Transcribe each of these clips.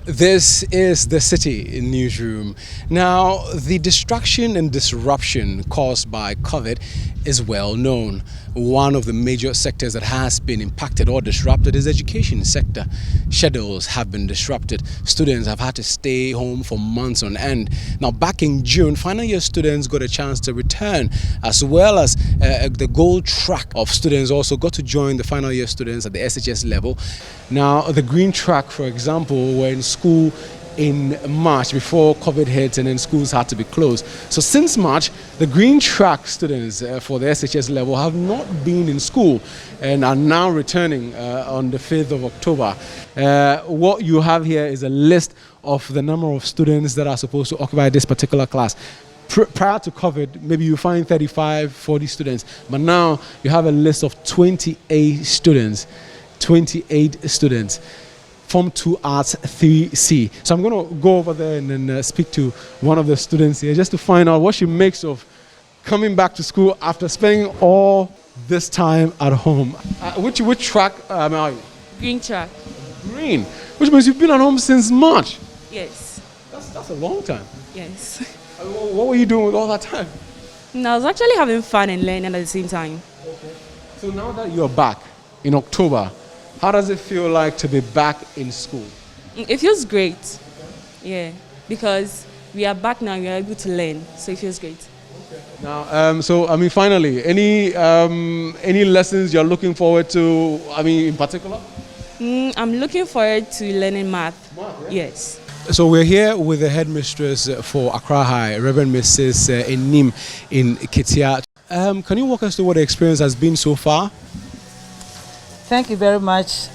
This is the Citi Newsroom. Now, the distraction and disruption caused by COVID is well known. One of the major sectors that has been impacted or disrupted is the education sector. Schedules have been disrupted. Students have had to stay home for months on end. Now, back in June, final year students got a chance to return, as well as the gold track of students also got to join the final year students at the SHS level. Now, the green track, for example, were in school in March before COVID hit and then schools had to be closed. So since March, the green track students for the SHS level have not been in school and are now returning on the 5th of October. What you have here is a list of the number of students that are supposed to occupy this particular class. Prior to COVID, maybe you find 35, 40 students, but now you have a list of 28 students. 28 students. Form 2 Arts 3C. So I'm going to go over there and then speak to one of the students here just to find out what she makes of coming back to school after spending all this time at home. Which track are you? Green track. Green, which means you've been at home since March. Yes. That's a long time. Yes. What were you doing with all that time? No, I was actually having fun and learning at the same time. Okay. So now that you're back in October, how does it feel like to be back in school? It feels great. Yeah, because we are back now, we are able to learn, so it feels great. Okay. Now, finally, any lessons you're looking forward to, in particular? I'm looking forward to learning math. Math, yeah? Yes. So we're here with the headmistress for Accra High, Reverend Mrs. Enim in Kitia. Can you walk us through what the experience has been so far? Thank you very much.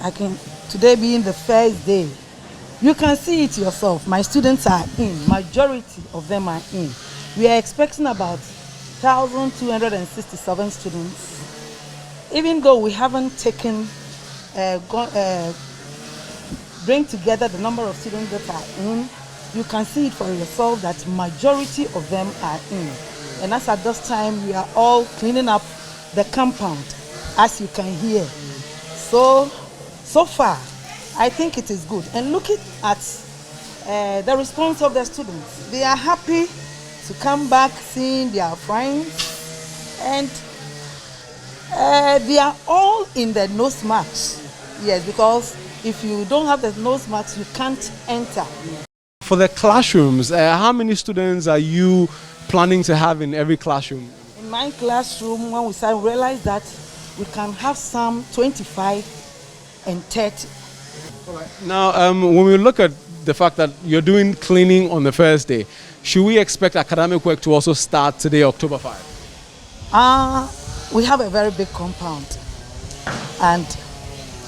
Today being the first day, you can see it yourself. My students are in. Majority of them are in. We are expecting about 1,267 students. Even though we haven't taken, bring together the number of students that are in, you can see it for yourself that majority of them are in. And as at this time, we are all cleaning up the compound, as you can hear. So far, I think it is good. And looking at the response of the students, they are happy to come back, seeing their friends, and they are all in the nose marks. Yes, because if you don't have the nose marks, you can't enter. For the classrooms, how many students are you planning to have in every classroom? In my classroom, when we started, we realized that we can have some 25 and 30. All right. Now, when we look at the fact that you're doing cleaning on the first day, should we expect academic work to also start today, October 5? We have a very big compound, and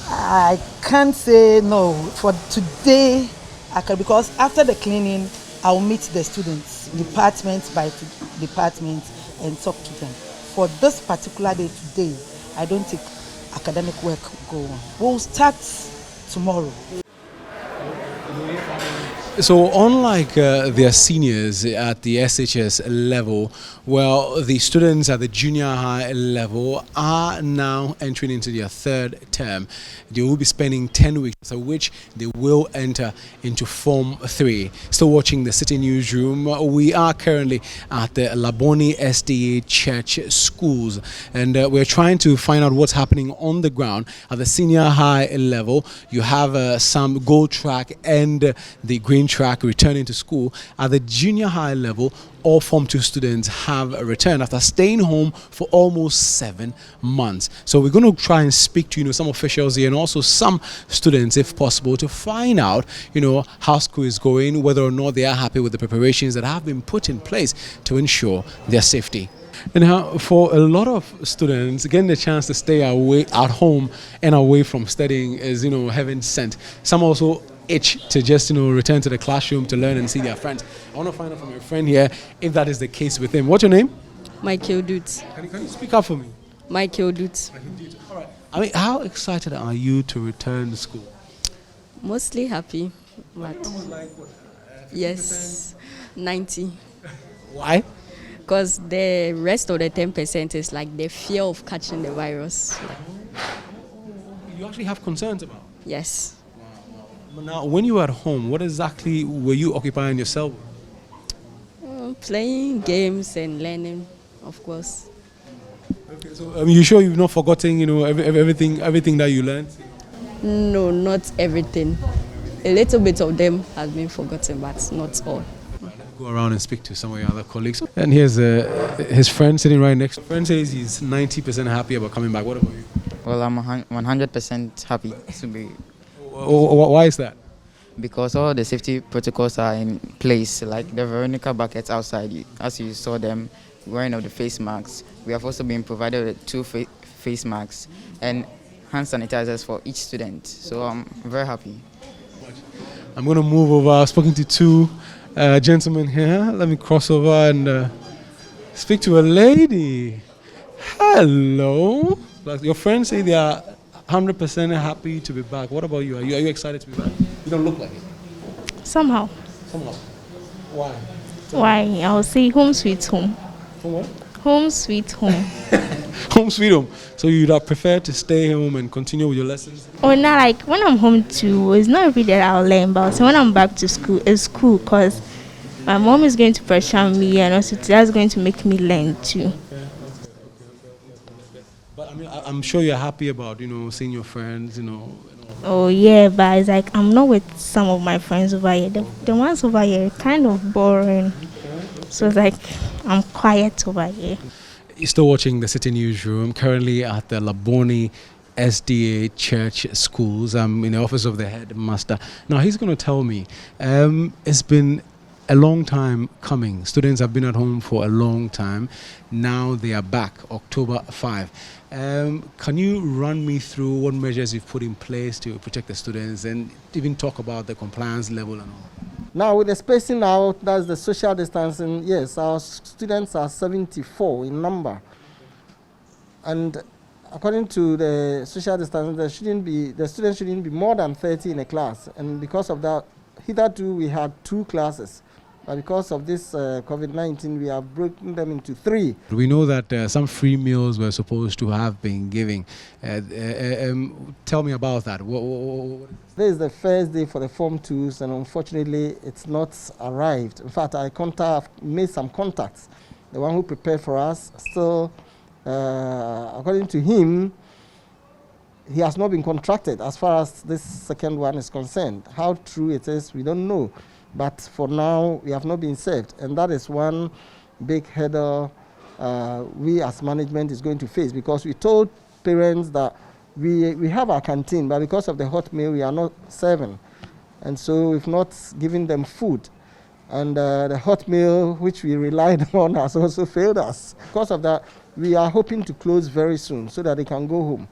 I can't say no for today, because after the cleaning, I'll meet the students, department by department, and talk to them. For this particular day today, I don't think academic work will go on. We'll start tomorrow. So unlike their seniors at the SHS level, well, the students at the junior high level are now entering into their third term. They will be spending 10 weeks, after which they will enter into Form 3. Still watching the Citi Newsroom, we are currently at the Laboni SDA Church Schools, and we're trying to find out what's happening on the ground. At the senior high level, you have some gold track and the green track returning to school. At the junior high level, all Form 2 students have returned after staying home for almost 7 months. So we're going to try and speak to some officials here and also some students, if possible, to find out how school is going, whether or not they are happy with the preparations that have been put in place to ensure their safety. And for a lot of students, getting the chance to stay away at home and away from studying is heaven sent. Some also itch to just return to the classroom to learn and see their friends. I want to find out from your friend here if that is the case with him. What's your name? Michael Dutz. Can you speak up for me? Michael Dutz. All right. How excited are you to return to school? Mostly happy. But like what? Yes, 90. Why? Because the rest of the 10% is like the fear of catching the virus. You actually have concerns about? Yes. Wow. Now, when you were at home, what exactly were you occupying yourself with? Playing games and learning, of course. Okay, so you sure you've not forgotten, everything that you learned? No, not everything. A little bit of them has been forgotten, but not all. Go around and speak to some of your other colleagues. And here's his friend sitting right next. Friend says he's 90% happy about coming back. What about you? Well, I'm 100% happy to be, Why is that? because all the safety protocols are in place, like the Veronica buckets outside. As you saw them wearing of the face masks, we have also been provided with 2 face masks and hand sanitizers for each student. So I'm very happy. I'm going to move over. I've spoken to 2 gentlemen here. Let me cross over and speak to a lady. Hello. Like your friends say they are 100% happy to be back. What about you? Are you excited to be back? You don't look like it. Somehow. Somehow. Why? Why? I'll say home sweet home. From what? Home sweet home. Home sweet home. So you'd have preferred to stay home and continue with your lessons? Or not, like when I'm home too, it's not every day that I'll learn, but when I'm back to school, it's cool because my mom is going to pressure me and also that's going to make me learn too. But I mean, I'm sure you're happy about, seeing your friends, Oh yeah, but it's like I'm not with some of my friends over here. The ones over here are kind of boring. So it's like I'm quiet over here. You're still watching the Citi Newsroom, currently at the Laboni SDA Church Schools. I'm in the office of the headmaster. Now, he's going to tell me, it's been a long time coming. Students have been at home for a long time. Now they are back, October 5. Can you run me through what measures you've put in place to protect the students and even talk about the compliance level and all? Now with the spacing out, that's the social distancing, yes, our students are 74 in number. And according to the social distancing, the students shouldn't be more than 30 in a class. And because of that, hitherto we had 2 classes. But because of this COVID-19, we have broken them into 3. We know that some free meals were supposed to have been given. Tell me about that. This is the first day for the Form 2s, and unfortunately, it's not arrived. In fact, I made some contacts. The one who prepared for us, still, according to him, he has not been contracted as far as this second one is concerned. How true it is, we don't know. But for now, we have not been served. And that is one big header we as management is going to face, because we told parents that we have our canteen, but because of the hot meal, we are not serving. And so we've not given them food. And the hot meal, which we relied on, has also failed us. Because of that, we are hoping to close very soon so that they can go home.